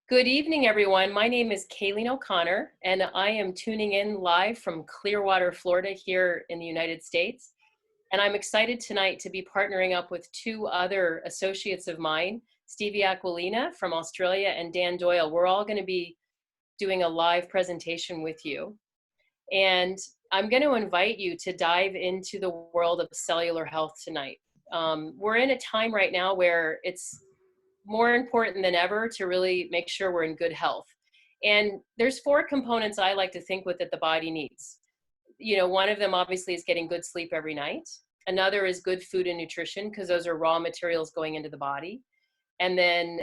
Good evening, everyone. My name is Kayleen O'Connor, and I am tuning in live from Clearwater, Florida, here in the United States. And I'm excited tonight to be partnering up with two other associates of mine, Stevie Aquilina from Australia and Dan Doyle. We're all going to be doing a live presentation with you. And I'm going to invite you to dive into the world of cellular health tonight. We're in a time right now where it's more important than ever to really make sure we're in good health. And there's four components I like to think with that the body needs. One of them obviously is getting good sleep every night. Another is good food and nutrition, because those are raw materials going into the body. And then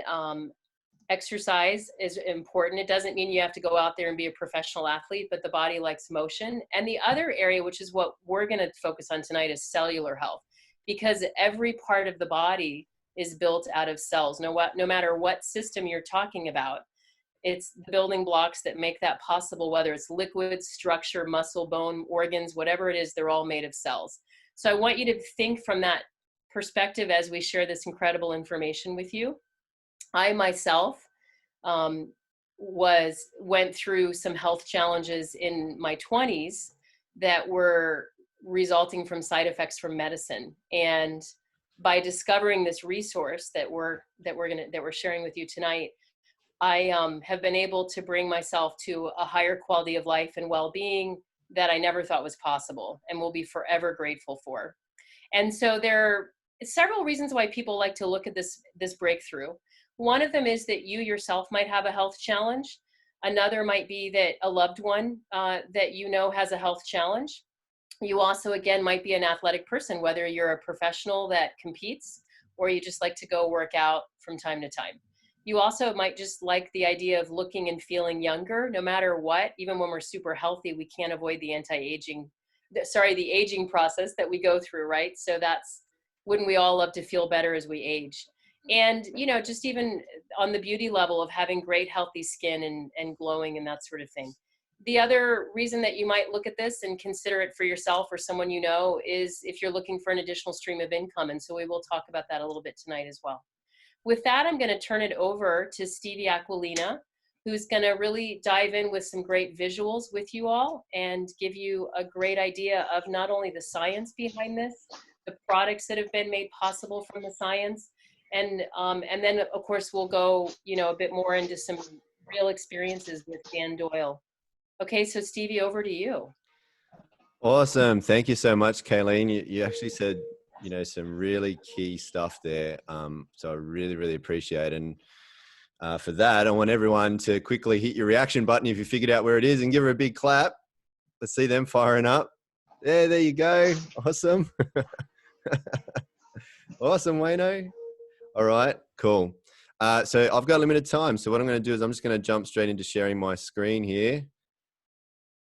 exercise is important. It doesn't mean you have to go out there and be a professional athlete, but the body likes motion. And the other area, which is what we're going to focus on tonight, is cellular health, because every part of the body is built out of cells. No matter what system you're talking about, it's the building blocks that make that possible, whether it's liquid, structure, muscle, bone, organs, whatever it is, they're all made of cells. So I want you to think from that perspective as we share this incredible information with you. I myself went through some health challenges in my 20s that were resulting from side effects from medicine. And by discovering this resource that we're sharing with you tonight, I have been able to bring myself to a higher quality of life and well-being that I never thought was possible, and will be forever grateful for. And so there are several reasons why people like to look at this breakthrough. One of them is that you yourself might have a health challenge. Another might be that a loved one that you know has a health challenge. You also, again, might be an athletic person, whether you're a professional that competes or you just like to go work out from time to time. You also might just like the idea of looking and feeling younger, no matter what. Even when we're super healthy, we can't avoid the the aging process that we go through, right? So wouldn't we all love to feel better as we age? And, just even on the beauty level of having great, healthy skin and glowing and that sort of thing. The other reason that you might look at this and consider it for yourself or someone you know is if you're looking for an additional stream of income. And so we will talk about that a little bit tonight as well. With that, I'm going to turn it over to Stevie Aquilina, who's going to really dive in with some great visuals with you all and give you a great idea of not only the science behind this, the products that have been made possible from the science, and then of course we'll go a bit more into some real experiences with Dan Doyle. Okay, so Stevie, over to you. Awesome. Thank you so much, Kayleen. You actually said, some really key stuff there. So I really, really appreciate it. And for that, I want everyone to quickly hit your reaction button if you figured out where it is and give her a big clap. Let's see them firing up. There you go. Awesome. Awesome, Wayno. All right, cool. So I've got limited time. So what I'm going to do is I'm just going to jump straight into sharing my screen here.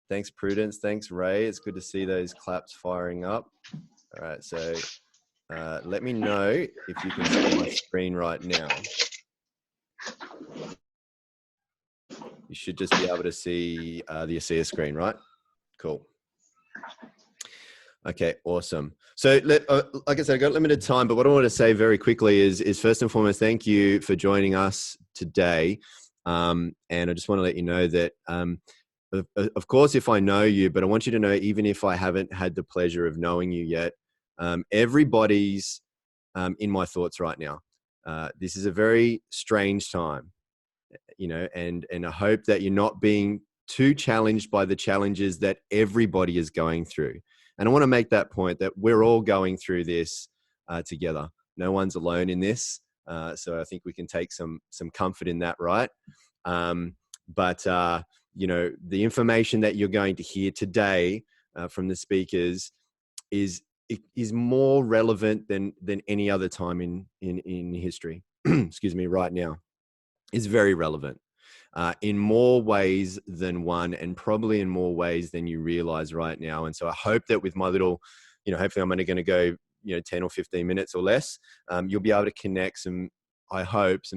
Thanks, Prudence. Thanks, Ray. It's good to see those claps firing up. All right, so let me know if you can see my screen right now. You should just be able to see the ASEA screen, right? Cool. Okay, awesome. So like I said, I got limited time, but what I want to say very quickly is first and foremost, thank you for joining us today. And I just want to let you know that of course, if I know you, but I want you to know, even if I haven't had the pleasure of knowing you yet, everybody's in my thoughts right now. This is a very strange time, and I hope that you're not being too challenged by the challenges that everybody is going through. And I want to make that point that we're all going through this together. No one's alone in this. So I think we can take some comfort in that, right? The information that you're going to hear today from the speakers is more relevant than any other time in history. Excuse me, right now. Is very relevant in more ways than one, and probably in more ways than you realize right now. And so I hope that with my little, hopefully I'm only going to go, 10 or 15 minutes or less, you'll be able to connect some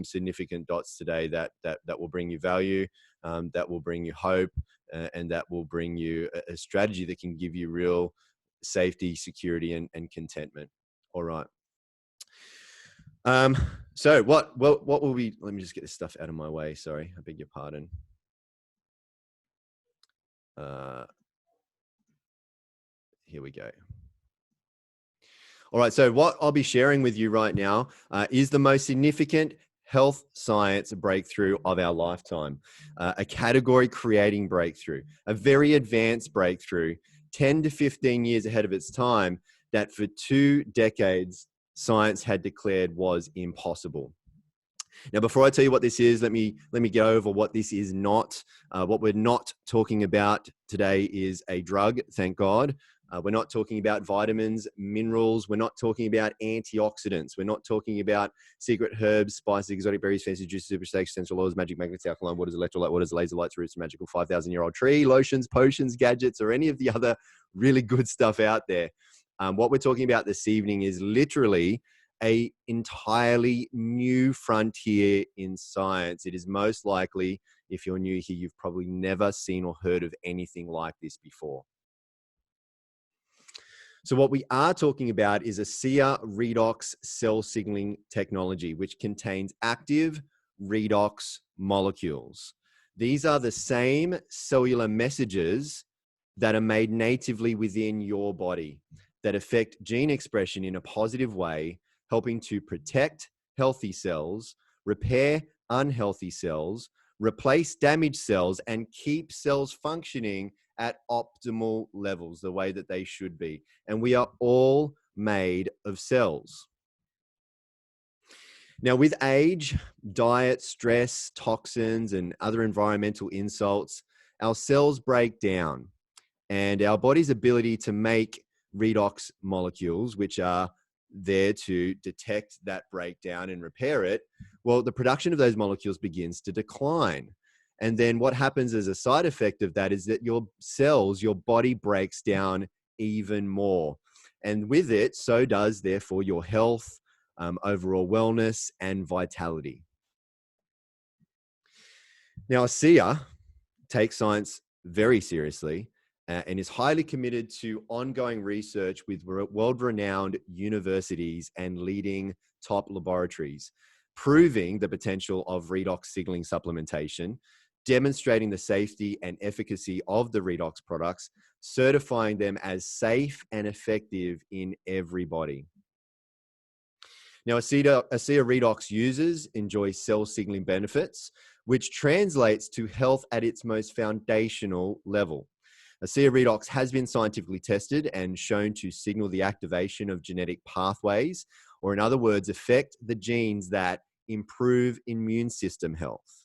significant dots today that will bring you value, that will bring you hope, and that will bring you a strategy that can give you real safety, security, and contentment. All right. So what will we, let me just get this stuff out of my way. Sorry, I beg your pardon. Here we go. All right, so what I'll be sharing with you right now is the most significant health science breakthrough of our lifetime, a category creating breakthrough, a very advanced breakthrough, 10 to 15 years ahead of its time, that for 2 decades, science had declared was impossible. Now, before I tell you what this is, let me go over what this is not. What we're not talking about today is a drug, thank God. We're not talking about vitamins, minerals. We're not talking about antioxidants. We're not talking about secret herbs, spices, exotic berries, fancy juices, super steaks, essential oils, magic magnets, alkaline waters, electrolyte waters, laser lights, roots, magical 5,000-year-old tree, lotions, potions, gadgets, or any of the other really good stuff out there. What we're talking about this evening is literally an entirely new frontier in science. It is most likely, if you're new here, you've probably never seen or heard of anything like this before. So what we are talking about is a REDOX cell signaling technology, which contains active redox molecules. These are the same cellular messages that are made natively within your body that affect gene expression in a positive way, helping to protect healthy cells, repair unhealthy cells, replace damaged cells, and keep cells functioning at optimal levels, the way that they should be. And we are all made of cells. Now, with age, diet, stress, toxins, and other environmental insults, our cells break down, and our body's ability to make redox molecules, which are there to detect that breakdown and repair it, well, the production of those molecules begins to decline. And then what happens as a side effect of that is that your cells, your body breaks down even more. And with it, so does therefore your health, overall wellness, and vitality. Now, ASEA takes science very seriously and is highly committed to ongoing research with world-renowned universities and leading top laboratories, proving the potential of redox signaling supplementation, demonstrating the safety and efficacy of the redox products, certifying them as safe and effective in everybody. Now, ASEA redox users enjoy cell signaling benefits, which translates to health at its most foundational level. ASEA redox has been scientifically tested and shown to signal the activation of genetic pathways, or in other words, affect the genes that improve immune system health,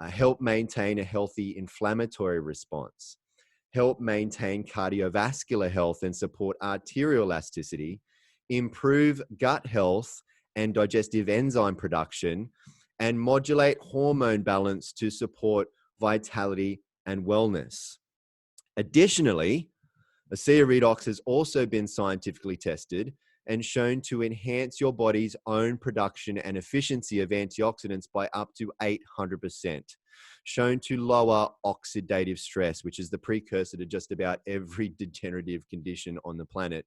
help maintain a healthy inflammatory response, help maintain cardiovascular health and support arterial elasticity, improve gut health and digestive enzyme production, and modulate hormone balance to support vitality and wellness. Additionally, ASEA redox has also been scientifically tested and shown to enhance your body's own production and efficiency of antioxidants by up to 800%, shown to lower oxidative stress, which is the precursor to just about every degenerative condition on the planet.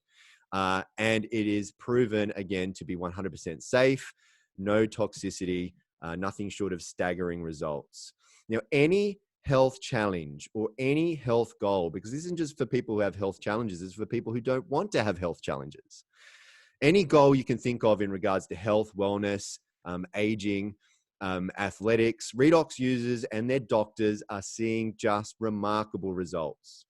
And it is proven, again, to be 100% safe, no toxicity, nothing short of staggering results. Now, any health challenge or any health goal, because this isn't just for people who have health challenges, it's for people who don't want to have health challenges. Any goal you can think of in regards to health, wellness, aging, athletics, redox users and their doctors are seeing just remarkable results.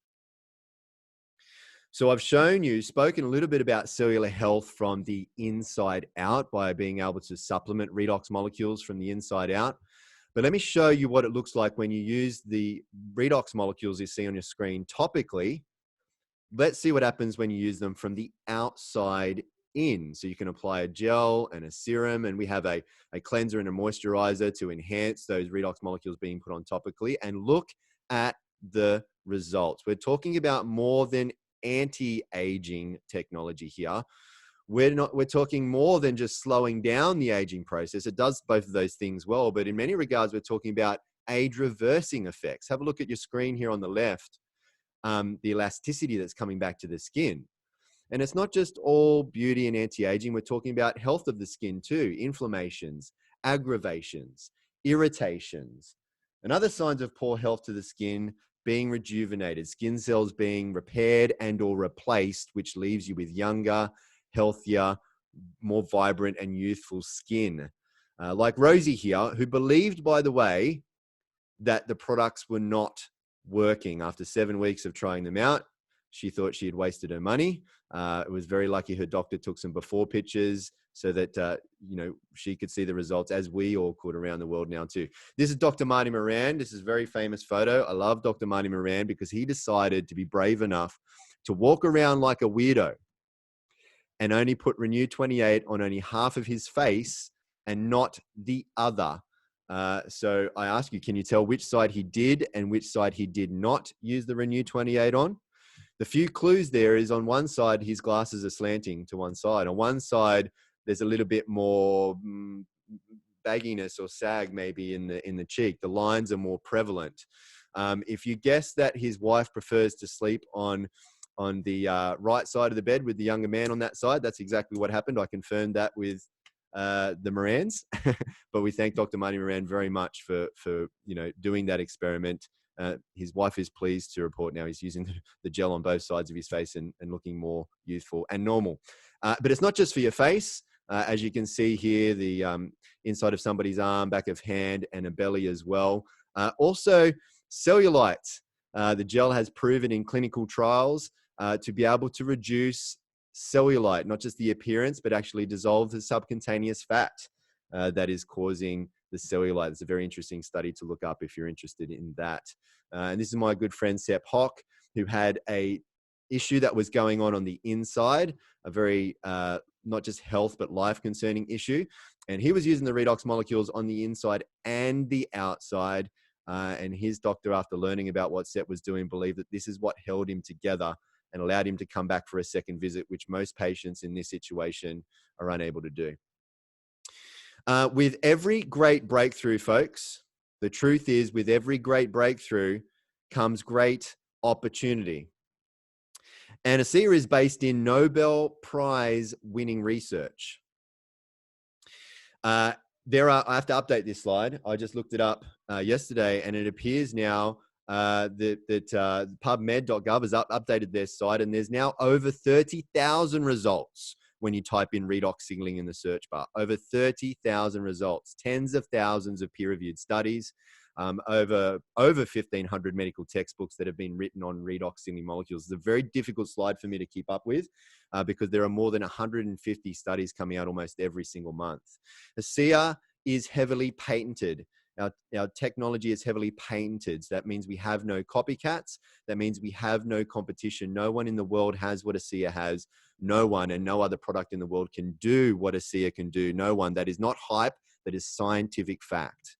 So I've spoken a little bit about cellular health from the inside out by being able to supplement redox molecules from the inside out. But let me show you what it looks like when you use the redox molecules you see on your screen topically. Let's see what happens when you use them from the outside in. So you can apply a gel and a serum, and we have a cleanser and a moisturizer to enhance those redox molecules being put on topically. And look at the results. We're talking about more than anti-aging technology here. We're talking more than just slowing down the aging process. It does both of those things well, but in many regards, we're talking about age reversing effects. Have a look at your screen here on the left, the elasticity that's coming back to the skin. And it's not just all beauty and anti-aging. We're talking about health of the skin too, inflammations, aggravations, irritations, and other signs of poor health to the skin being rejuvenated, skin cells being repaired and or replaced, which leaves you with younger, healthier, more vibrant and youthful skin. Like Rosie here, who believed, by the way, that the products were not working after 7 weeks of trying them out. She thought she had wasted her money. It was very lucky her doctor took some before pictures so that she could see the results, as we all could around the world now too. This is Dr. Marty Moran. This is a very famous photo. I love Dr. Marty Moran because he decided to be brave enough to walk around like a weirdo and only put Renew 28 on only half of his face and not the other. So I ask you, can you tell which side he did and which side he did not use the Renew 28 on? The few clues there is on one side, his glasses are slanting to one side. On one side, there's a little bit more bagginess or sag maybe in the cheek. The lines are more prevalent. If you guess that his wife prefers to sleep on the right side of the bed with the younger man on that side, that's exactly what happened. I confirmed that with the Morans, but we thank Dr. Marty Moran very much for doing that experiment. His wife is pleased to report now he's using the gel on both sides of his face and looking more youthful and normal. But it's not just for your face. As you can see here, the inside of somebody's arm, back of hand, and a belly as well. Also, cellulite. The gel has proven in clinical trials to be able to reduce cellulite, not just the appearance, but actually dissolve the subcutaneous fat that is causing the cellulite. It's a very interesting study to look up if you're interested in that. And this is my good friend Sepp Hock, who had a issue that was going on the inside, a very not just health but life concerning issue, and he was using the redox molecules on the inside and the outside. And his doctor, after learning about what Sepp was doing, believed that this is what held him together and allowed him to come back for a second visit, which most patients in this situation are unable to do. With every great breakthrough, folks, the truth is, with every great breakthrough comes great opportunity. And ASEA is based in Nobel Prize winning research. I have to update this slide. I just looked it up yesterday, and it appears now that PubMed.gov has updated their site, and there's now over 30,000 results when you type in redox signaling in the search bar. Over 30,000 results, tens of thousands of peer-reviewed studies, over 1,500 medical textbooks that have been written on redox signaling molecules. It's a very difficult slide for me to keep up with because there are more than 150 studies coming out almost every single month. ASEA is heavily patented. Our technology is heavily patented. So that means we have no copycats. That means we have no competition. No one in the world has what ASEA has. No one and no other product in the world can do what ASEA can do. No one. That is not hype. That is scientific fact.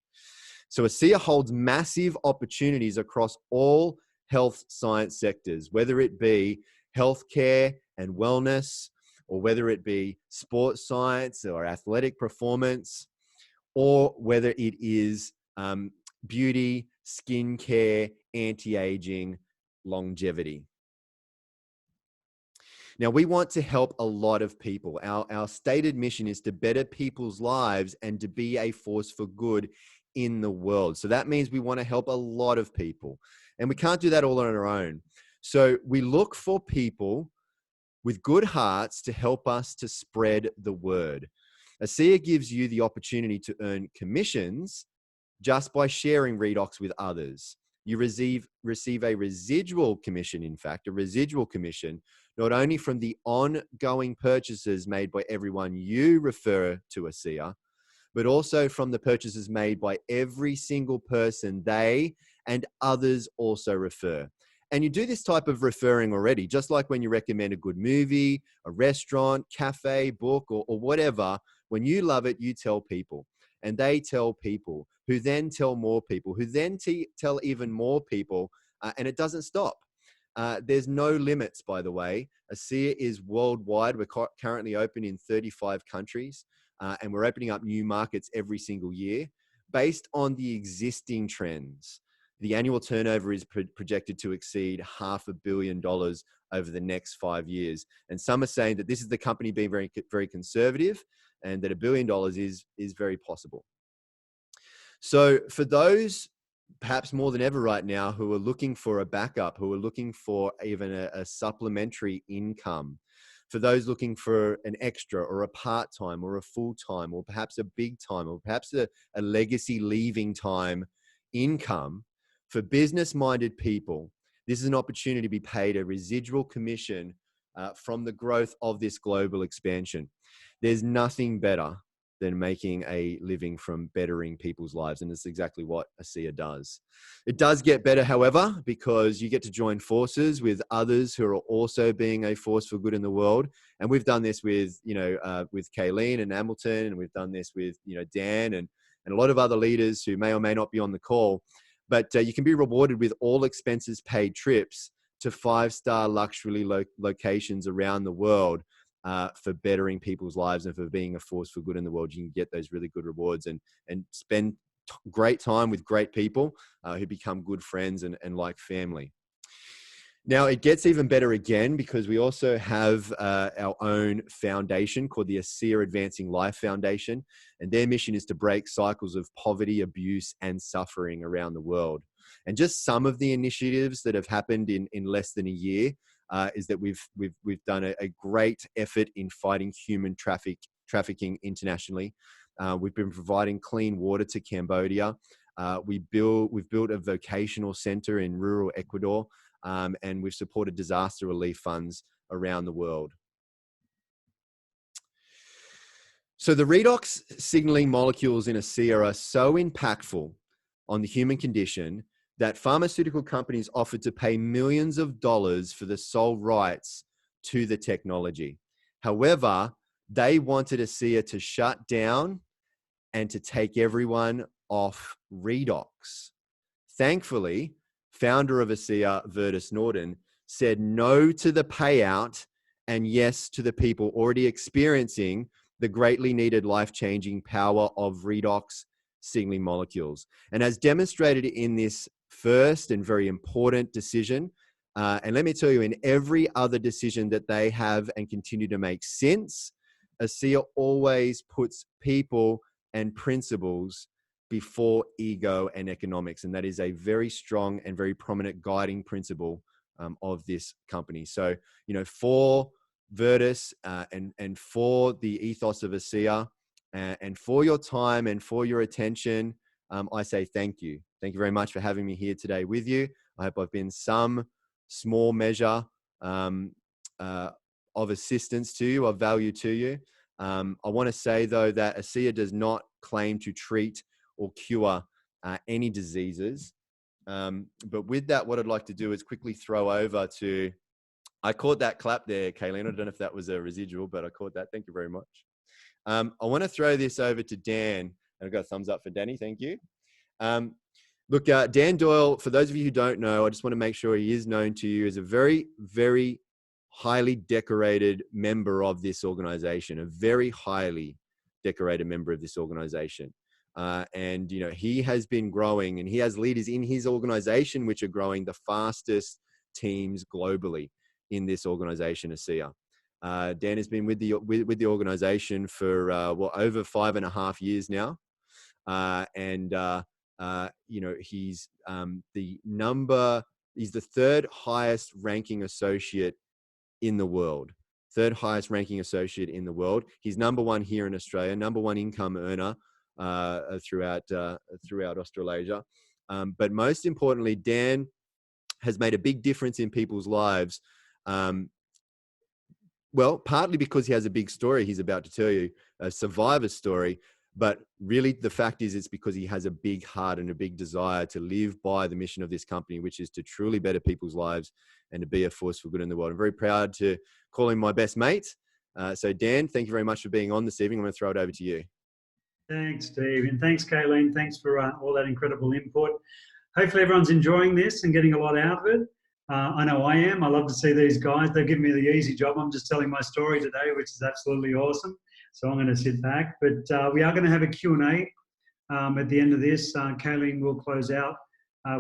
So ASEA holds massive opportunities across all health science sectors, whether it be healthcare and wellness, or whether it be sports science or athletic performance, or whether it is beauty, skincare, anti-aging, longevity. Now, we want to help a lot of people. Our stated mission is to better people's lives and to be a force for good in the world. So that means we want to help a lot of people. And we can't do that all on our own. So we look for people with good hearts to help us to spread the word. ASEA gives you the opportunity to earn commissions just by sharing redox with others. You receive a residual commission, in fact, a residual commission, not only from the ongoing purchases made by everyone you refer to ASEA, but also from the purchases made by every single person they and others also refer. And you do this type of referring already, just like when you recommend a good movie, a restaurant, cafe, book, or whatever. When you love it, you tell people, and they tell people, who then tell more people, who then tell even more people, and it doesn't stop. There's no limits, by the way. ASEA is worldwide. We're currently open in 35 countries, and we're opening up new markets every single year based on the existing trends. The annual turnover is projected to exceed $500 million over the next 5 years. And some are saying that this is the company being very, very conservative, and that $1 billion is very possible. So for those, perhaps more than ever right now, who are looking for a backup, who are looking for even a supplementary income, for those looking for an extra or a part-time or a full-time or perhaps a big time or perhaps a legacy leaving time income, for business-minded people, this is an opportunity to be paid a residual commission from the growth of this global expansion. There's nothing better than making a living from bettering people's lives. And it's exactly what ASEA does. It does get better, however, because you get to join forces with others who are also being a force for good in the world. And we've done this with, with Kayleen and Hamilton, and we've done this with, Dan and a lot of other leaders who may or may not be on the call. But you can be rewarded with all expenses paid trips to 5-star luxury locations around the world. For bettering people's lives and for being a force for good in the world. You can get those really good rewards and spend great time with great people who become good friends and like family. Now, it gets even better again because we also have our own foundation called the ASEA Advancing Life Foundation, and their mission is to break cycles of poverty, abuse, and suffering around the world. And just some of the initiatives that have happened in less than a year is that we've done a great effort in fighting human trafficking internationally. We've been providing clean water to Cambodia. We've built a vocational center in rural Ecuador, and we've supported disaster relief funds around the world. So the redox signaling molecules in ASEA are so impactful on the human condition that pharmaceutical companies offered to pay millions of dollars for the sole rights to the technology. However, they wanted ASEA to shut down and to take everyone off redox. Thankfully, founder of ASEA, Vertus Norden, said no to the payout and yes to the people already experiencing the greatly needed life-changing power of redox signaling molecules. And as demonstrated in this first and very important decision, and let me tell you, in every other decision that they have and continue to make since, ASEA always puts people and principles before ego and economics. And that is a very strong and very prominent guiding principle of this company. So, for Vertus and for the ethos of ASEA, and for your time and for your attention, I say thank you. Thank you very much for having me here today with you. I hope I've been some small measure of assistance to you, of value to you. I want to say, though, that ASEA does not claim to treat or cure any diseases. But with that, what I'd like to do is quickly throw over to, I caught that clap there, Kayleen. I don't know if that was a residual, but I caught that. Thank you very much. I want to throw this over to Dan, and I've got a thumbs up for Danny. Thank you. Look, Dan Doyle, for those of you who don't know, I just want to make sure he is known to you as a very, very highly decorated member of this organization, a very highly decorated member of this organization. And, he has been growing, and he has leaders in his organization which are growing the fastest teams globally in this organization, ASEA. Dan has been with the organization for over 5.5 years now, he's he's the third highest ranking associate in the world. Third highest ranking associate in the world. He's number one here in Australia, number one income earner throughout Australasia. But most importantly, Dan has made a big difference in people's lives. Well, partly because he has a big story he's about to tell you, a survivor story, but really the fact is it's because he has a big heart and a big desire to live by the mission of this company, which is to truly better people's lives and to be a force for good in the world. I'm very proud to call him my best mate. So Dan, thank you very much for being on this evening. I'm going to throw it over to you. Thanks, Steve. And thanks, Kayleen. Thanks for all that incredible input. Hopefully everyone's enjoying this and getting a lot out of it. I know I am. I love to see these guys. They're giving me the easy job. I'm just telling my story today, which is absolutely awesome. So I'm going to sit back. But we are going to have a Q&A at the end of this. Kayleen will close out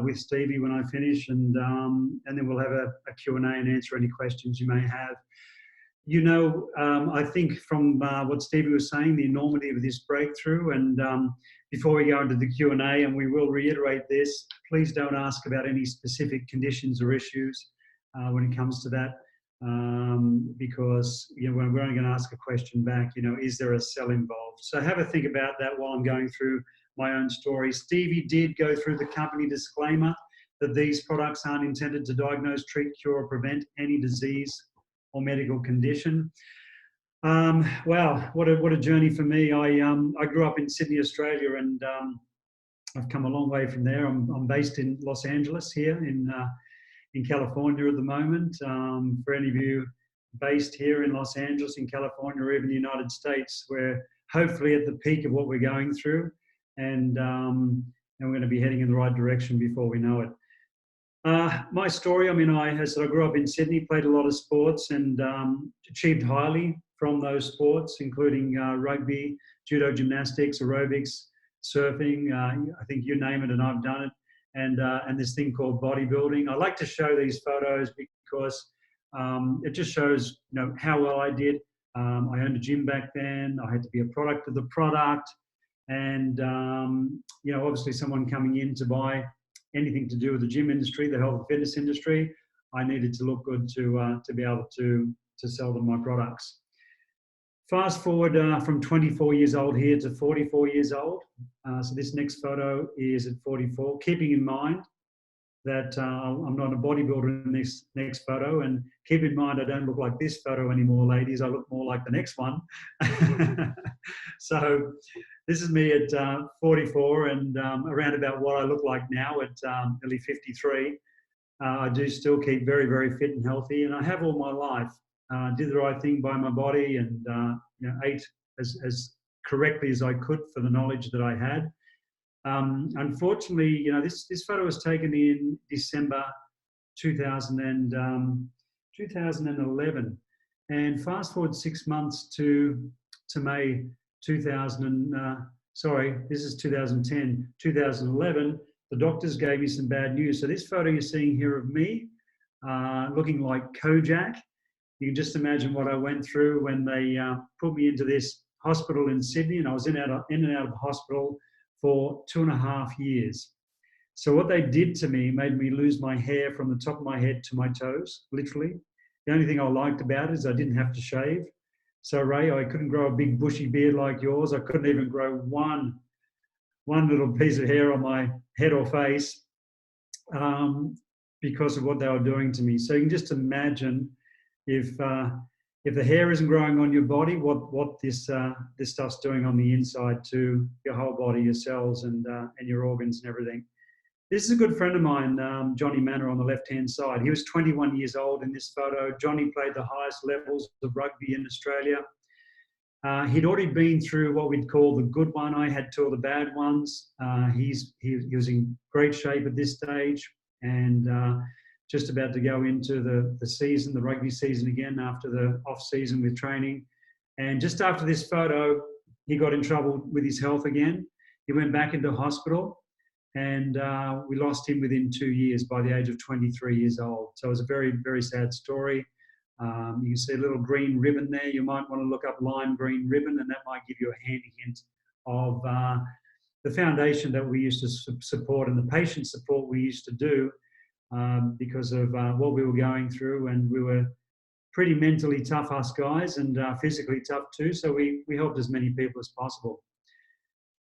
with Stevie when I finish, and then we'll have a Q&A and answer any questions you may have. You know, I think from what Stevie was saying, the enormity of this breakthrough, and before we go into the Q&A, and we will reiterate this, please don't ask about any specific conditions or issues when it comes to that, because you know, we're only going to ask a question back, you know, is there a cell involved? So have a think about that while I'm going through my own story. Stevie did go through the company disclaimer that these products aren't intended to diagnose, treat, cure, or prevent any disease or medical condition. Wow, what a journey for me. I grew up in Sydney, Australia, and I've come a long way from there. I'm based in Los Angeles here in California at the moment. For any of you based here in Los Angeles, in California, or even the United States, we're hopefully at the peak of what we're going through, and we're going to be heading in the right direction before we know it. My story, I mean, I grew up in Sydney, played a lot of sports, and achieved highly from those sports, including rugby, judo, gymnastics, aerobics, surfing, I think you name it and I've done it, and this thing called bodybuilding. I like to show these photos because it just shows, you know, how well I did. I owned a gym back then. I had to be a product of the product, and you know, obviously someone coming in to buy anything to do with the gym industry, the health and fitness industry, I needed to look good to be able to sell them my products. Fast forward from 24 years old here to 44 years old. So this next photo is at 44, keeping in mind that I'm not a bodybuilder in this next photo, and keep in mind I don't look like this photo anymore, ladies. I look more like the next one. So this is me at 44, and around about what I look like now at nearly 53. I do still keep very, very fit and healthy, and I have all my life. Did the right thing by my body, and you know, ate as correctly as I could for the knowledge that I had. Unfortunately, you know, this photo was taken in December 2011, and fast forward 6 months to May 2000. Sorry, this is 2010, 2011. The doctors gave me some bad news. So this photo you're seeing here of me, looking like Kojak. You can just imagine what I went through when they put me into this hospital in Sydney, and I was in and out of hospital for 2.5 years. So what they did to me made me lose my hair from the top of my head to my toes, literally. The only thing I liked about it is I didn't have to shave. So Ray, I couldn't grow a big bushy beard like yours. I couldn't even grow one little piece of hair on my head or face because of what they were doing to me. So you can just imagine if the hair isn't growing on your body, what this stuff's doing on the inside to your whole body, your cells, and your organs and everything. This is a good friend of mine, Johnny Manor, on the left-hand side. He was 21 years old in this photo. Johnny played the highest levels of rugby in Australia. He'd already been through what we'd call the good one. I had 2 of the bad ones. He was in great shape at this stage, and just about to go into the season, the rugby season again, after the off-season with training. And just after this photo, he got in trouble with his health again. He went back into hospital, and we lost him within 2 years by the age of 23 years old. So it was a very, very sad story. You can see a little green ribbon there. You might want to look up lime green ribbon, and that might give you a handy hint of the foundation that we used to support and the patient support we used to do because of what we were going through. And we were pretty mentally tough, us guys, and physically tough too. So we helped as many people as possible.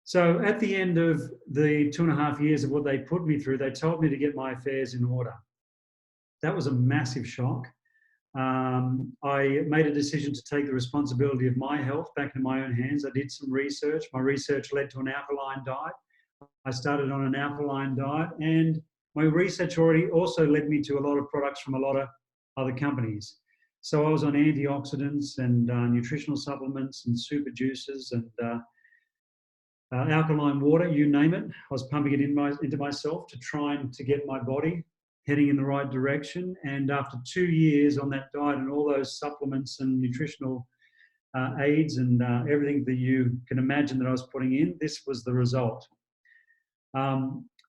So at the end of the 2.5 years of what they put me through, they told me to get my affairs in order. That was a massive shock. I made a decision to take the responsibility of my health back in my own hands. I did some research. My research led to an alkaline diet. I started on an alkaline diet, and my research already also led me to a lot of products from a lot of other companies. So I was on antioxidants and nutritional supplements and super juices and alkaline water, you name it. I was pumping it into myself to try and to get my body heading in the right direction. And after 2 years on that diet and all those supplements and nutritional aids and everything that you can imagine that I was putting in, this was the result.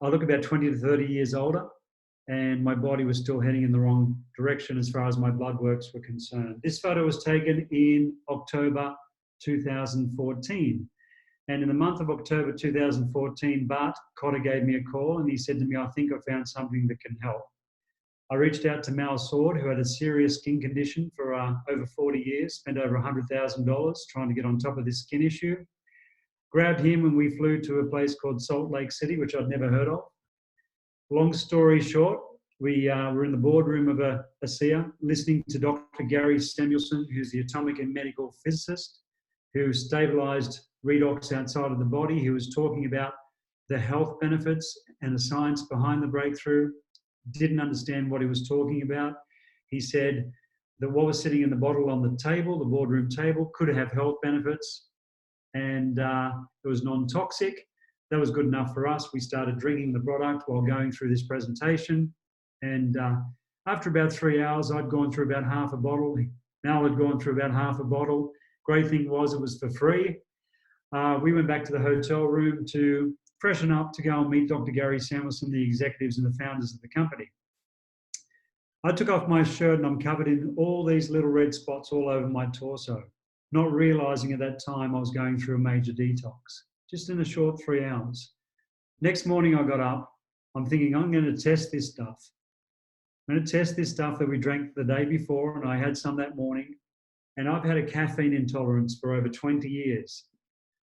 I look about 20 to 30 years older, and my body was still heading in the wrong direction as far as my blood works were concerned. This photo was taken in October 2014. And in the month of October 2014, Bart Cotter gave me a call and he said to me, I think I found something that can help. I reached out to Mal Sword, who had a serious skin condition for over 40 years, spent over $100,000 trying to get on top of this skin issue. Grabbed him and we flew to a place called Salt Lake City, which I'd never heard of. Long story short, we were in the boardroom of ASEA listening to Dr. Gary Samuelson, who's the atomic and medical physicist, who stabilized REDOX outside of the body. He was talking about the health benefits and the science behind the breakthrough. Didn't understand what he was talking about. He said that what was sitting in the bottle on the table, the boardroom table, could have health benefits, and it was non-toxic. That was good enough for us. We started drinking the product while going through this presentation. And after about 3 hours, I'd gone through about half a bottle. Mal had gone through about half a bottle. Great thing was it was for free. We went back to the hotel room to freshen up to go and meet Dr. Gary Samuelson, the executives and the founders of the company. I took off my shirt and I'm covered in all these little red spots all over my torso, not realizing at that time I was going through a major detox, just in a short 3 hours. Next morning I got up, I'm thinking I'm going to test this stuff. I'm going to test this stuff that we drank the day before, and I had some that morning, and I've had a caffeine intolerance for over 20 years.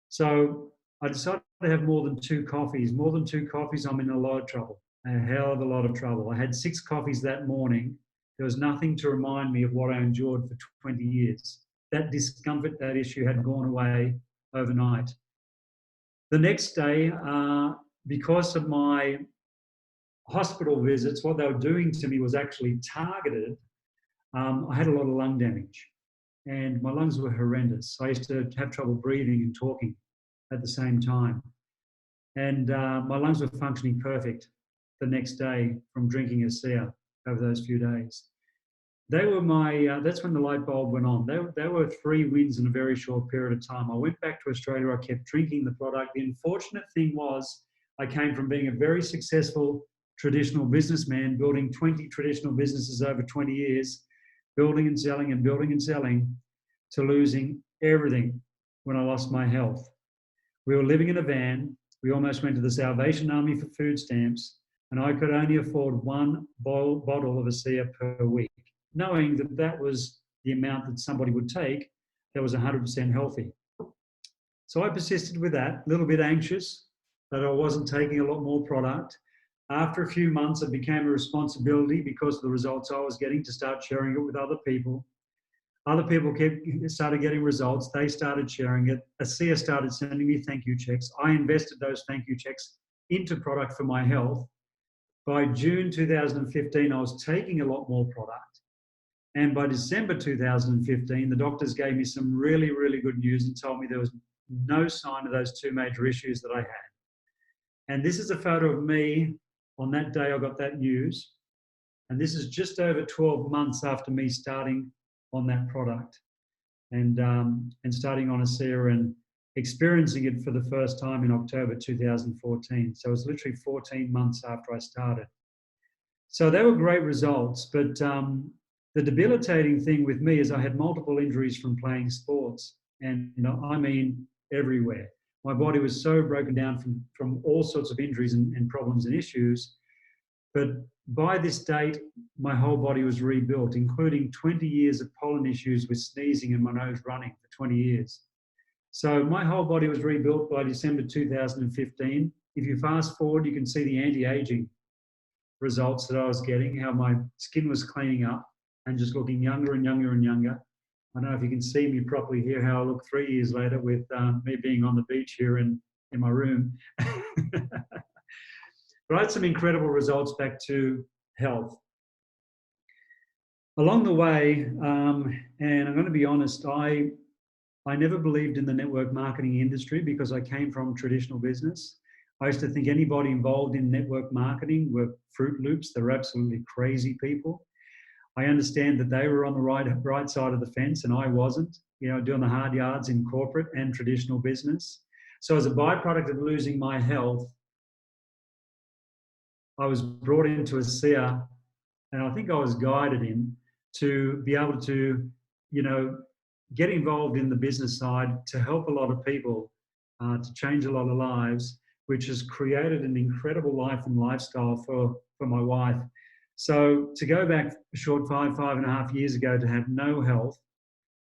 So I decided to have more than 2 coffees. More than 2 coffees, I'm in a lot of trouble, a hell of a lot of trouble. I had 6 coffees that morning. There was nothing to remind me of what I endured for 20 years. That discomfort, that issue had gone away overnight. The next day, because of my hospital visits, what they were doing to me was actually targeted. I had a lot of lung damage and my lungs were horrendous. I used to have trouble breathing and talking at the same time. And my lungs were functioning perfect the next day from drinking ASEA over those few days. They were my, that's when the light bulb went on. They were 3 wins in a very short period of time. I went back to Australia, I kept drinking the product. The unfortunate thing was I came from being a very successful traditional businessman, building 20 traditional businesses over 20 years, building and selling, to losing everything when I lost my health. We were living in a van. We almost went to the Salvation Army for food stamps, and I could only afford 1 bottle of ASEA per week, knowing that that was the amount that somebody would take that was 100% healthy. So I persisted with that, a little bit anxious that I wasn't taking a lot more product. After a few months, it became a responsibility because of the results I was getting to start sharing it with other people. Other people started getting results. They started sharing it. ASEA started sending me thank you checks. I invested those thank you checks into product for my health. By June 2015, I was taking a lot more product. And by December 2015, the doctors gave me some really, really good news and told me there was no sign of those 2 major issues that I had. And this is a photo of me on that day I got that news. And this is just over 12 months after me starting on that product and starting on ASEA and experiencing it for the first time in October 2014. So it was literally 14 months after I started. So they were great results, but the debilitating thing with me is I had multiple injuries from playing sports, and I mean everywhere. My body was so broken down from all sorts of injuries and problems and issues. But by this date, my whole body was rebuilt, including 20 years of pollen issues with sneezing and my nose running for 20 years. So my whole body was rebuilt by December 2015. If you fast forward, you can see the anti-aging results that I was getting, how my skin was cleaning up and just looking younger and younger and younger. I don't know if you can see me properly here, how I look 3 years later with me being on the beach here in my room. But I had some incredible results back to health. Along the way, and I'm going to be honest, I never believed in the network marketing industry because I came from traditional business. I used to think anybody involved in network marketing were Fruit Loops. They're absolutely crazy people. I understand that they were on the right side of the fence and I wasn't, doing the hard yards in corporate and traditional business. So as a byproduct of losing my health, I was brought into a SEER, and I think I was guided in to be able to, you know, get involved in the business side to help a lot of people, to change a lot of lives, which has created an incredible life and lifestyle for my wife. So to go back a short 5.5 years ago to have no health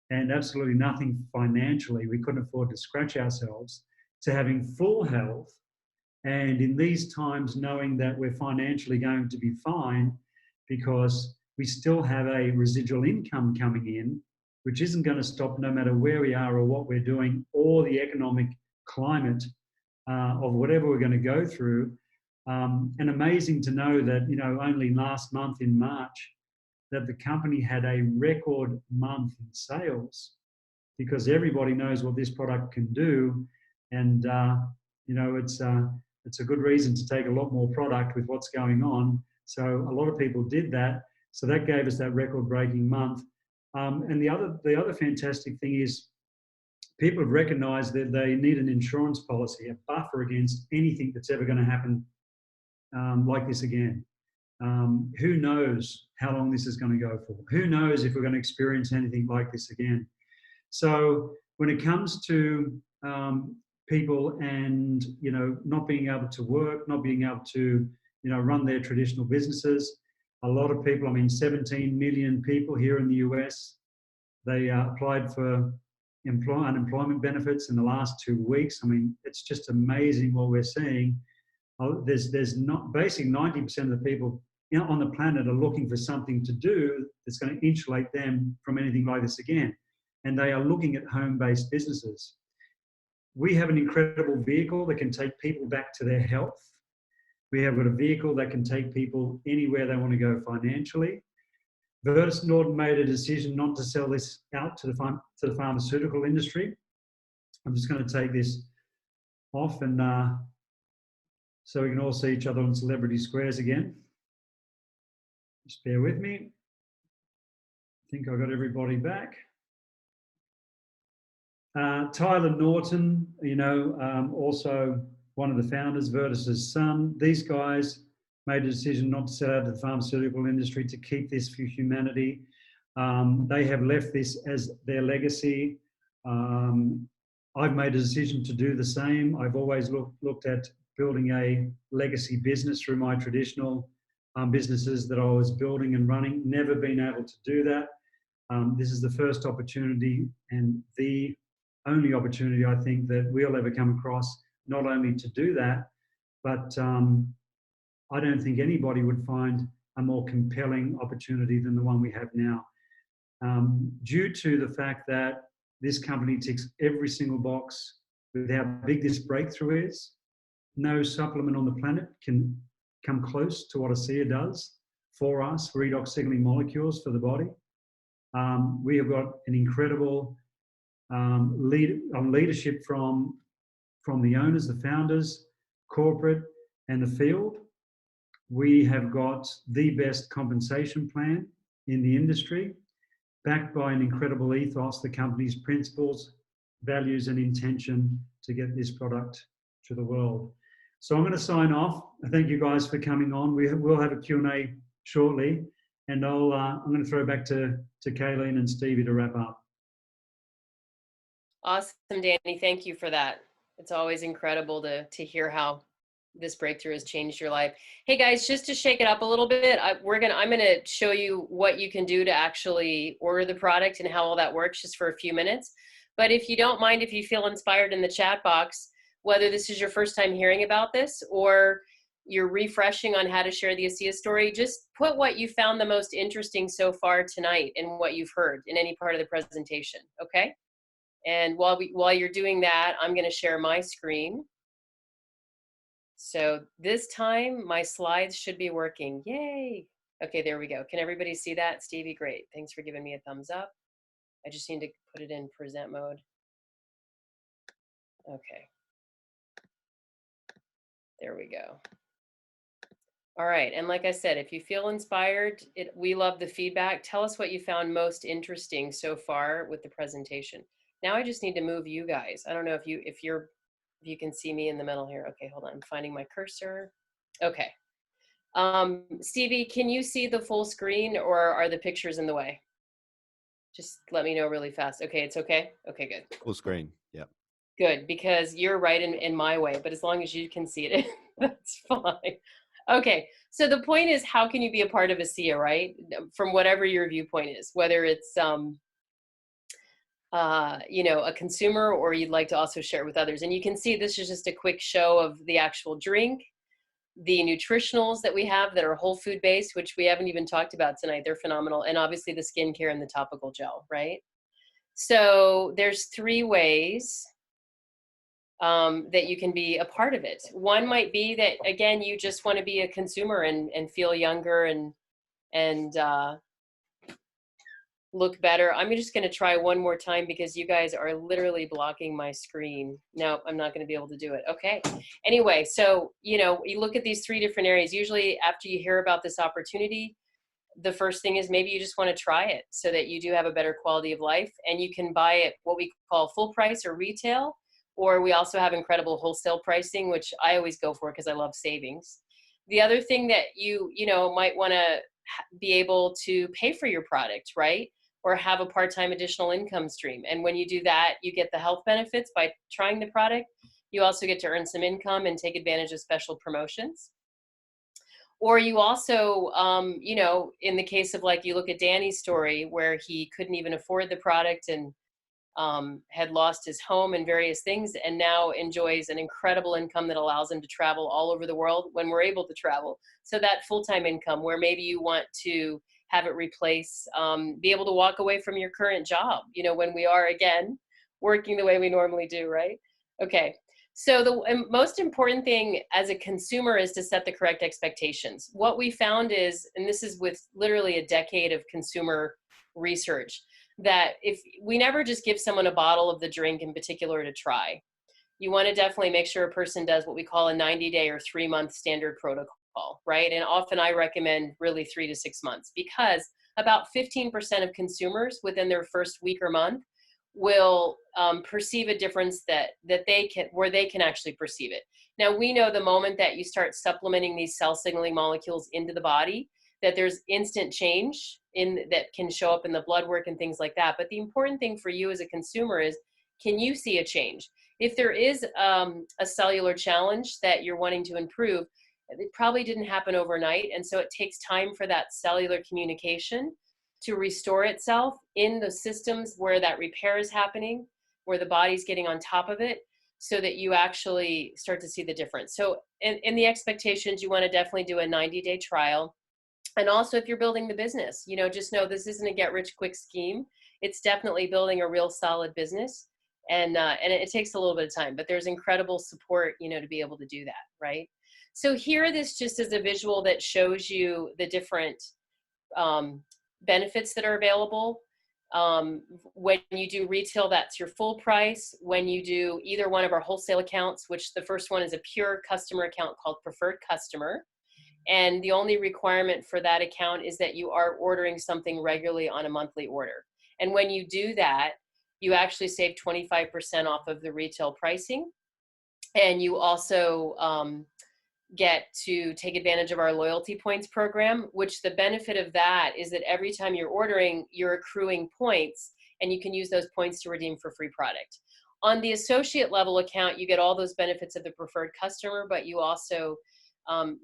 and absolutely nothing financially, we couldn't afford to scratch ourselves, to having full health, and in these times knowing that we're financially going to be fine because we still have a residual income coming in, which isn't going to stop no matter where we are or what we're doing or the economic climate of whatever we're going to go through. And amazing to know that, you know, only last month in March, that the company had a record month in sales because everybody knows what this product can do. And, you know, it's a good reason to take a lot more product with what's going on. So a lot of people did that. So that gave us that record-breaking month. And the other fantastic thing is people have recognised that they need an insurance policy, a buffer against anything that's ever going to happen like this again. Who knows how long this is going to go for? Who knows if we're going to experience anything like this again? So when it comes to people and, you know, not being able to work, not being able to, you know, run their traditional businesses, a lot of people, I mean, 17 million people here in the US, they applied for unemployment benefits in the last 2 weeks. I mean, it's just amazing what we're seeing. There's not basically 90% of the people, you know, on the planet are looking for something to do that's going to insulate them from anything like this again. And they are looking at home-based businesses. We have an incredible vehicle that can take people back to their health. We have got a vehicle that can take people anywhere they want to go financially. Virtus Nord made a decision not to sell this out to the pharmaceutical industry. I'm just going to take this off and so we can all see each other on Celebrity Squares again. Just bear with me. I think I got everybody back. Tyler Norton, you know, also one of the founders, Virtus's son. These guys made a decision not to sell out to the pharmaceutical industry, to keep this for humanity. They have left this as their legacy. I've made a decision to do the same. I've always looked at building a legacy business through my traditional businesses that I was building and running. Never been able to do that. This is the first opportunity and the only opportunity I think that we'll ever come across, not only to do that, but I don't think anybody would find a more compelling opportunity than the one we have now. Due to the fact that this company ticks every single box with how big this breakthrough is, no supplement on the planet can come close to what a SEER does for us, for REDOX signaling molecules for the body. We have got an incredible leadership from the owners, the founders, corporate, and the field. We have got the best compensation plan in the industry, backed by an incredible ethos, the company's principles, values, and intention to get this product to the world. So I'm going to sign off. Thank you guys for coming on. We'll have a Q&A shortly, and I'm going to throw back to Kayleen and Stevie to wrap up. Awesome, Danny. Thank you for that. It's always incredible to hear how this breakthrough has changed your life. Hey guys, just to shake it up a little bit, I'm gonna show you what you can do to actually order the product and how all that works just for a few minutes. But if you don't mind, if you feel inspired in the chat box, whether this is your first time hearing about this or you're refreshing on how to share the ASEA story, just put what you found the most interesting so far tonight and what you've heard in any part of the presentation, okay? And while you're doing that, I'm gonna share my screen. So this time my slides should be working. Yay. Okay, there we go. Can everybody see that? Stevie, great. Thanks for giving me a thumbs up. I just need to put it in present mode. Okay. There we go. All right, and like I said, if you feel inspired, we love the feedback. Tell us what you found most interesting so far with the presentation. Now I just need to move you guys. I don't know if you can see me in the middle here. Okay, hold on, I'm finding my cursor. Okay, Stevie, can you see the full screen or are the pictures in the way? Just let me know really fast. Okay, it's okay? Okay, good. Full screen. Yeah. Good, because you're right in my way, but as long as you can see it, that's fine. Okay, so the point is, how can you be a part of ASEA, right? From whatever your viewpoint is, whether it's you know, a consumer, or you'd like to also share it with others. And you can see this is just a quick show of the actual drink, the nutritionals that we have that are whole food based, which we haven't even talked about tonight. They're phenomenal. And obviously the skincare and the topical gel, right? So there's 3 ways that you can be a part of it. One might be that, again, you just want to be a consumer and feel younger and look better. I'm just going to try one more time because you guys are literally blocking my screen. No, I'm not going to be able to do it. Okay. Anyway, so, you know, you look at these 3 different areas. Usually after you hear about this opportunity, the first thing is maybe you just want to try it so that you do have a better quality of life, and you can buy it what we call full price or retail, or we also have incredible wholesale pricing, which I always go for because I love savings. The other thing that you know, might want to be able to pay for your product, right? Or have a part-time additional income stream. And when you do that, you get the health benefits by trying the product. You also get to earn some income and take advantage of special promotions. Or you also, you know, in the case of, like, you look at Danny's story where he couldn't even afford the product and had lost his home and various things, and now enjoys an incredible income that allows him to travel all over the world when we're able to travel. So that full-time income, where maybe you want to have it replace, be able to walk away from your current job, you know, when we are, again, working the way we normally do, right? Okay. So the most important thing as a consumer is to set the correct expectations. What we found is, and this is with literally a decade of consumer research, that if we never just give someone a bottle of the drink in particular to try, you want to definitely make sure a person does what we call a 90-day or 3-month standard protocol, right? And often I recommend really 3 to 6 months, because about 15% of consumers within their first week or month will perceive a difference that they can, where they can actually perceive it. Now, we know the moment that you start supplementing these cell signaling molecules into the body, that there's instant change in that can show up in the blood work and things like that. But the important thing for you as a consumer is, can you see a change? If there is a cellular challenge that you're wanting to improve, it probably didn't happen overnight. And so it takes time for that cellular communication to restore itself in the systems where that repair is happening, where the body's getting on top of it, so that you actually start to see the difference. So in the expectations, you want to definitely do a 90-day trial. And also, if you're building the business, you know, just know this isn't a get rich quick scheme. It's definitely building a real solid business. And it takes a little bit of time, but there's incredible support, you know, to be able to do that, right? So here, this just is a visual that shows you the different benefits that are available. When you do retail, that's your full price. When you do either one of our wholesale accounts, which the first one is a pure customer account called Preferred Customer. And the only requirement for that account is that you are ordering something regularly on a monthly order. And when you do that, you actually save 25% off of the retail pricing. And you also get to take advantage of our loyalty points program, which the benefit of that is that every time you're ordering, you're accruing points, and you can use those points to redeem for free product. On the associate level account, you get all those benefits of the preferred customer, but you also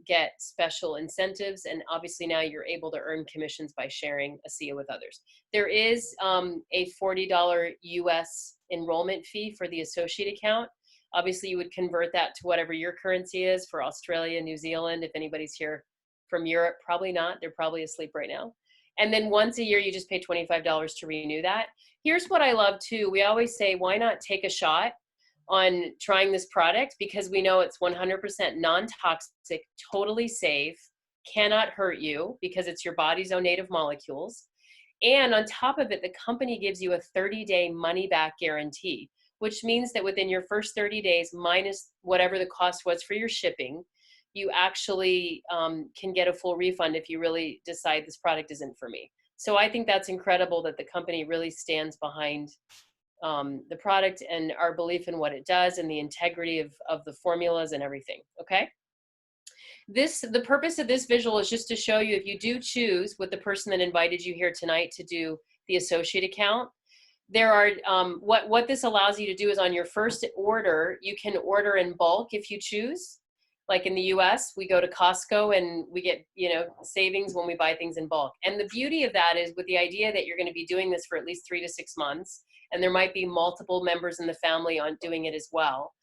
get special incentives, and obviously now you're able to earn commissions by sharing ASEA with others. There is a $40 US enrollment fee for the associate account. Obviously, you would convert that to whatever your currency is for Australia, New Zealand. If anybody's here from Europe, probably not. They're probably asleep right now. And then once a year, you just pay $25 to renew that. Here's what I love too. We always say, why not take a shot on trying this product? Because we know it's 100% non-toxic, totally safe, cannot hurt you because it's your body's own native molecules. And on top of it, the company gives you a 30-day money-back guarantee, which means that within your first 30 days, minus whatever the cost was for your shipping, you actually can get a full refund if you really decide this product isn't for me. So I think that's incredible that the company really stands behind the product and our belief in what it does and the integrity of the formulas and everything, okay? The purpose of this visual is just to show you, if you do choose with the person that invited you here tonight to do the associate account, there are, what this allows you to do is on your first order, you can order in bulk if you choose. Like in the US, we go to Costco and we get, savings when we buy things in bulk. And the beauty of that is with the idea that you're going to be doing this for at least 3 to 6 months, and there might be multiple members in the family on doing it as well,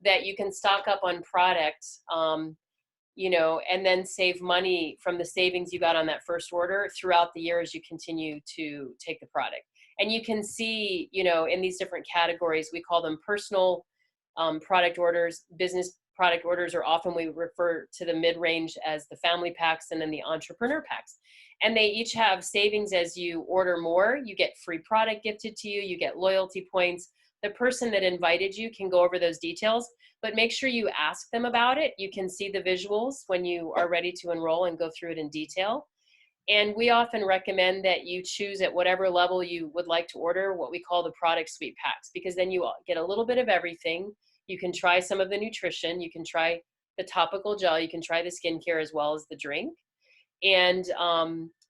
that you can stock up on product, and then save money from the savings you got on that first order throughout the year as you continue to take the product. And you can see, in these different categories, we call them personal product orders, business product orders, or often we refer to the mid-range as the family packs, and then the entrepreneur packs. And they each have savings as you order more. You get free product gifted to you, you get loyalty points. The person that invited you can go over those details, but make sure you ask them about it. You can see the visuals when you are ready to enroll and go through it in detail. And we often recommend that you choose at whatever level you would like to order what we call the product suite packs, because then you get a little bit of everything. You can try some of the nutrition, you can try the topical gel, you can try the skincare as well as the drink. And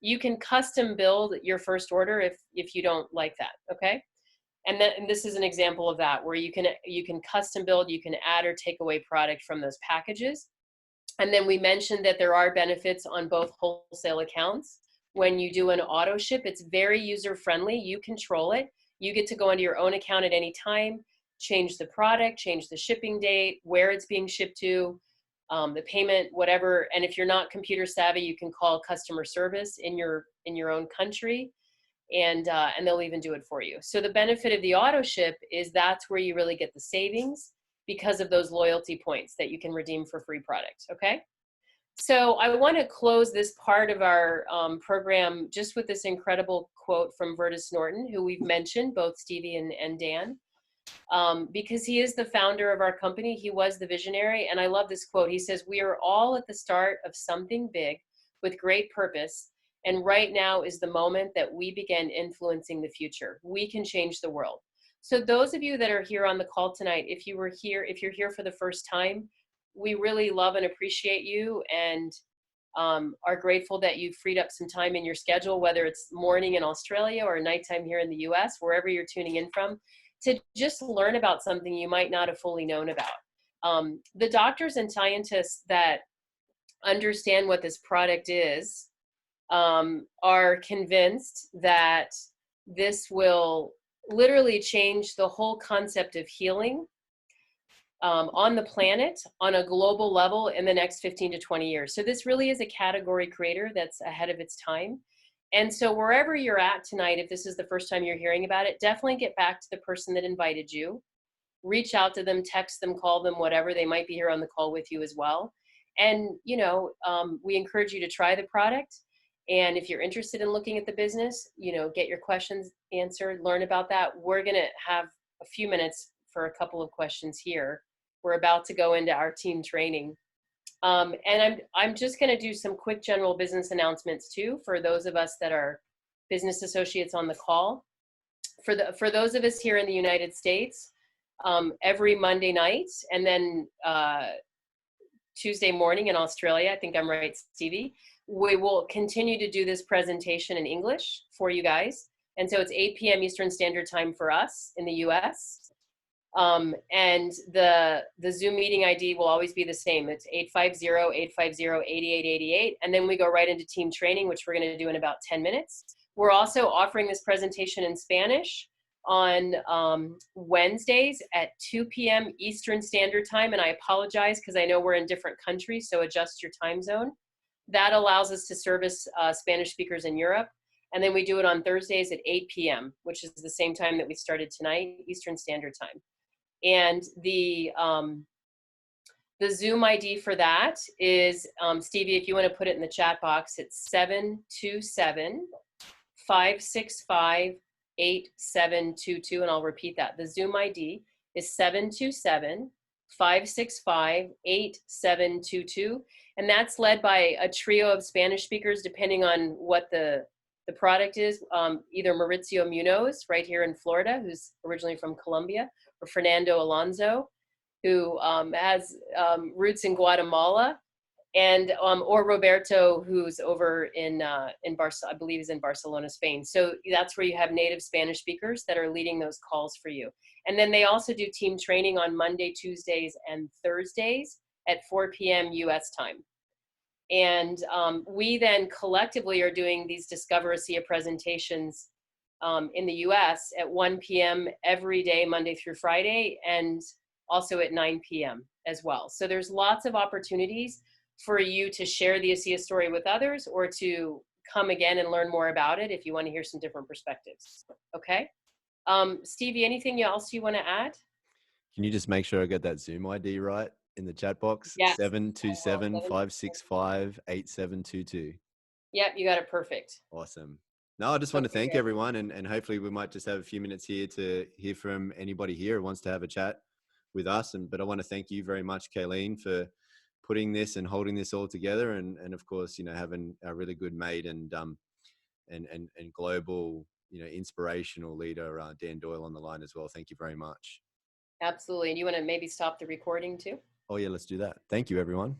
you can custom build your first order if you don't like that, okay? And this is an example of that, where you can custom build, you can add or take away product from those packages. And then we mentioned that there are benefits on both wholesale accounts. When you do an auto ship, it's very user friendly. You control it. You get to go into your own account at any time, change the product, change the shipping date, where it's being shipped to, the payment, whatever. And if you're not computer savvy, you can call customer service in your own country, and they'll even do it for you. So the benefit of the auto ship is that's where you really get the savings, because of those loyalty points that you can redeem for free products, okay? So I want to close this part of our program just with this incredible quote from Vertus Norton, who we've mentioned, both Stevie and Dan, because he is the founder of our company. He was the visionary, and I love this quote. He says, "We are all at the start of something big with great purpose, and right now is the moment that we begin influencing the future. We can change the world." So those of you that are here on the call tonight, if you're here for the first time, we really love and appreciate you, and are grateful that you freed up some time in your schedule, whether it's morning in Australia or nighttime here in the US, wherever you're tuning in from, to just learn about something you might not have fully known about. The doctors and scientists that understand what this product is are convinced that this will literally change the whole concept of healing on the planet on a global level in the next 15 to 20 years. So this really is a category creator that's ahead of its time. And so wherever you're at tonight, if this is the first time you're hearing about it, definitely get back to the person that invited you. Reach out to them, text them, call them, whatever. They might be here on the call with you as well. And, we encourage you to try the product. And if you're interested in looking at the business, get your questions answered, learn about that. We're going to have a few minutes for a couple of questions here. We're about to go into our team training. And I'm just going to do some quick general business announcements too, for those of us that are business associates on the call. For those of us here in the United States, every Monday night, and then Tuesday morning in Australia, I think I'm right, Stevie, we will continue to do this presentation in English for you guys. And so it's 8 p.m. Eastern Standard Time for us in the US. And the Zoom meeting ID will always be the same. It's 850-850-8888. And then we go right into team training, which we're going to do in about 10 minutes. We're also offering this presentation in Spanish on Wednesdays at 2 p.m. Eastern Standard Time. And I apologize because I know we're in different countries, so adjust your time zone. That allows us to service Spanish speakers in Europe. And then we do it on Thursdays at 8 p.m., which is the same time that we started tonight, Eastern Standard Time. And the Zoom ID for that is, Stevie, if you want to put it in the chat box, it's 727-565-8722, and I'll repeat that. The Zoom ID is 727-565-8722, and that's led by a trio of Spanish speakers, depending on what the product is, either Mauricio Munoz, right here in Florida, who's originally from Colombia, or Fernando Alonso, who has roots in Guatemala, and or Roberto, who's over in I believe is in Barcelona, Spain. So that's where you have native Spanish speakers that are leading those calls for you. And then they also do team training on Monday, Tuesdays, and Thursdays at 4 p.m. U.S. time. And we then collectively are doing these Discover ASEA presentations in the U.S. at 1 p.m. every day, Monday through Friday, and also at 9 p.m. as well. So there's lots of opportunities for you to share the ASEA story with others, or to come again and learn more about it if you want to hear some different perspectives. Okay. Stevie, anything else you want to add? Can you just make sure I get that Zoom ID right in the chat box? Yes. 727-565-8722. Yep, you got it perfect. Awesome. No, I just want to thank everyone, and hopefully we might just have a few minutes here to hear from anybody here who wants to have a chat with us. But I want to thank you very much, Kayleen, for putting this and holding this all together, and of course, having a really good mate and global, inspirational leader, Dan Doyle, on the line as well. Thank you very much. Absolutely. And you want to maybe stop the recording too? Oh yeah, let's do that. Thank you, everyone.